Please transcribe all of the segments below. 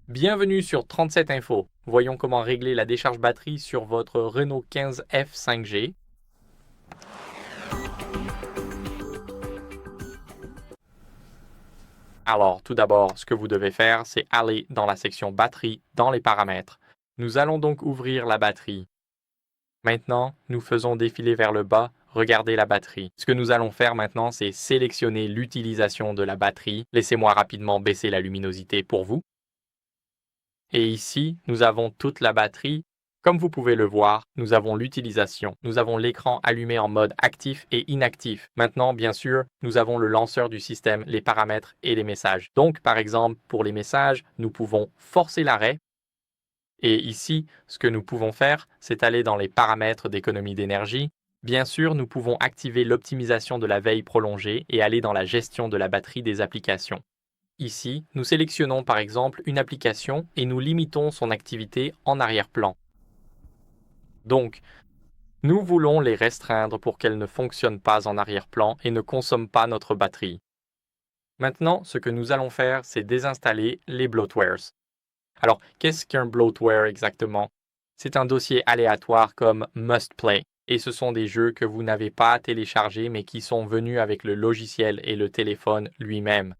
Bienvenue sur 37 Info. Voyons comment régler la décharge batterie sur votre Renault 15F 5G. Alors, tout d'abord, ce que vous devez faire, c'est aller dans la section batterie dans les paramètres. Nous allons donc ouvrir la batterie. Maintenant, nous faisons défiler vers le bas, regardez la batterie. Ce que nous allons faire maintenant, c'est sélectionner l'utilisation de la batterie. Laissez-moi rapidement baisser la luminosité pour vous. Et ici, nous avons toute la batterie. Comme vous pouvez le voir, nous avons l'utilisation. Nous avons l'écran allumé en mode actif et inactif. Maintenant, bien sûr, nous avons le lanceur du système, les paramètres et les messages. Donc, par exemple, pour les messages, nous pouvons forcer l'arrêt. Et ici, ce que nous pouvons faire, c'est aller dans les paramètres d'économie d'énergie. Bien sûr, nous pouvons activer l'optimisation de la veille prolongée et aller dans la gestion de la batterie des applications. Ici, nous sélectionnons par exemple une application et nous limitons son activité en arrière-plan. Donc, nous voulons les restreindre pour qu'elles ne fonctionnent pas en arrière-plan et ne consomment pas notre batterie. Maintenant, ce que nous allons faire, c'est désinstaller les bloatwares. Alors, qu'est-ce qu'un bloatware exactement? C'est un dossier aléatoire comme Must Play, et ce sont des jeux que vous n'avez pas à télécharger mais qui sont venus avec le logiciel et le téléphone lui-même.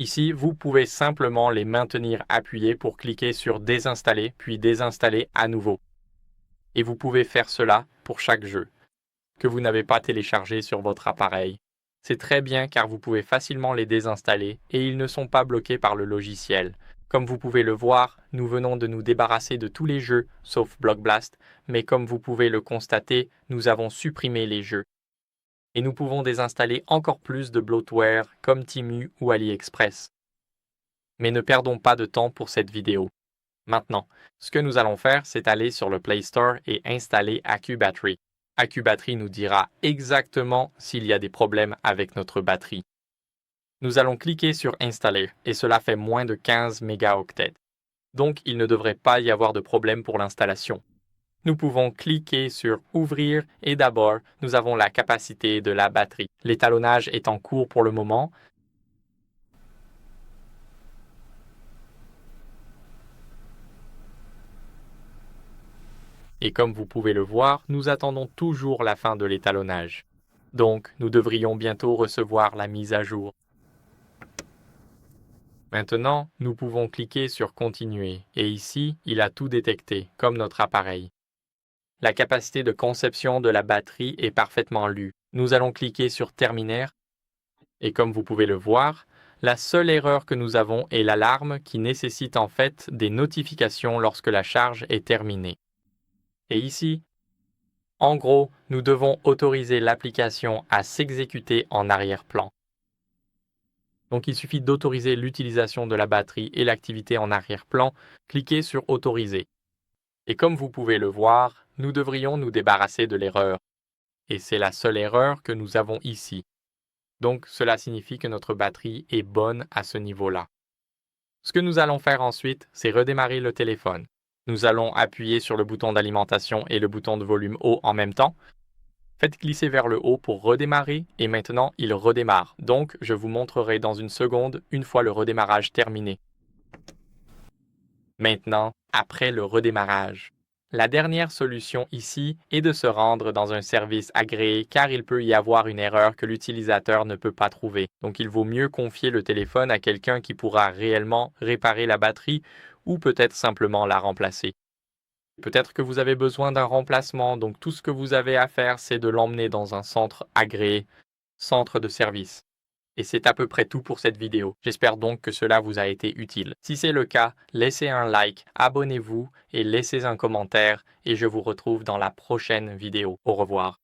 Ici, vous pouvez simplement les maintenir appuyés pour cliquer sur Désinstaller, puis désinstaller à nouveau. Et vous pouvez faire cela pour chaque jeu que vous n'avez pas téléchargé sur votre appareil. C'est très bien car vous pouvez facilement les désinstaller et ils ne sont pas bloqués par le logiciel. Comme vous pouvez le voir, nous venons de nous débarrasser de tous les jeux sauf Block Blast, mais comme vous pouvez le constater, nous avons supprimé les jeux. Et nous pouvons désinstaller encore plus de bloatware comme Temu ou AliExpress. Mais ne perdons pas de temps pour cette vidéo. Maintenant, ce que nous allons faire, c'est aller sur le Play Store et installer AccuBattery. AccuBattery nous dira exactement s'il y a des problèmes avec notre batterie. Nous allons cliquer sur Installer et cela fait moins de 15 mégaoctets. Donc, il ne devrait pas y avoir de problème pour l'installation. Nous pouvons cliquer sur Ouvrir et d'abord, nous avons la capacité de la batterie. L'étalonnage est en cours pour le moment. Et comme vous pouvez le voir, nous attendons toujours la fin de l'étalonnage. Donc, nous devrions bientôt recevoir la mise à jour. Maintenant, nous pouvons cliquer sur Continuer et ici, il a tout détecté, comme notre appareil. La capacité de conception de la batterie est parfaitement lue. Nous allons cliquer sur Terminer et comme vous pouvez le voir, la seule erreur que nous avons est l'alarme qui nécessite en fait des notifications lorsque la charge est terminée. Et ici, en gros, nous devons autoriser l'application à s'exécuter en arrière-plan. Donc il suffit d'autoriser l'utilisation de la batterie et l'activité en arrière-plan, cliquez sur Autoriser. Et comme vous pouvez le voir, nous devrions nous débarrasser de l'erreur. Et c'est la seule erreur que nous avons ici. Donc cela signifie que notre batterie est bonne à ce niveau-là. Ce que nous allons faire ensuite, c'est redémarrer le téléphone. Nous allons appuyer sur le bouton d'alimentation et le bouton de volume haut en même temps. Faites glisser vers le haut pour redémarrer et maintenant il redémarre. Donc je vous montrerai dans une seconde une fois le redémarrage terminé. Maintenant, après le redémarrage. La dernière solution ici est de se rendre dans un service agréé car il peut y avoir une erreur que l'utilisateur ne peut pas trouver. Donc il vaut mieux confier le téléphone à quelqu'un qui pourra réellement réparer la batterie ou peut-être simplement la remplacer. Peut-être que vous avez besoin d'un remplacement, donc tout ce que vous avez à faire, c'est de l'emmener dans un centre agréé, centre de service. Et c'est à peu près tout pour cette vidéo. J'espère donc que cela vous a été utile. Si c'est le cas, laissez un like, abonnez-vous et laissez un commentaire et je vous retrouve dans la prochaine vidéo. Au revoir.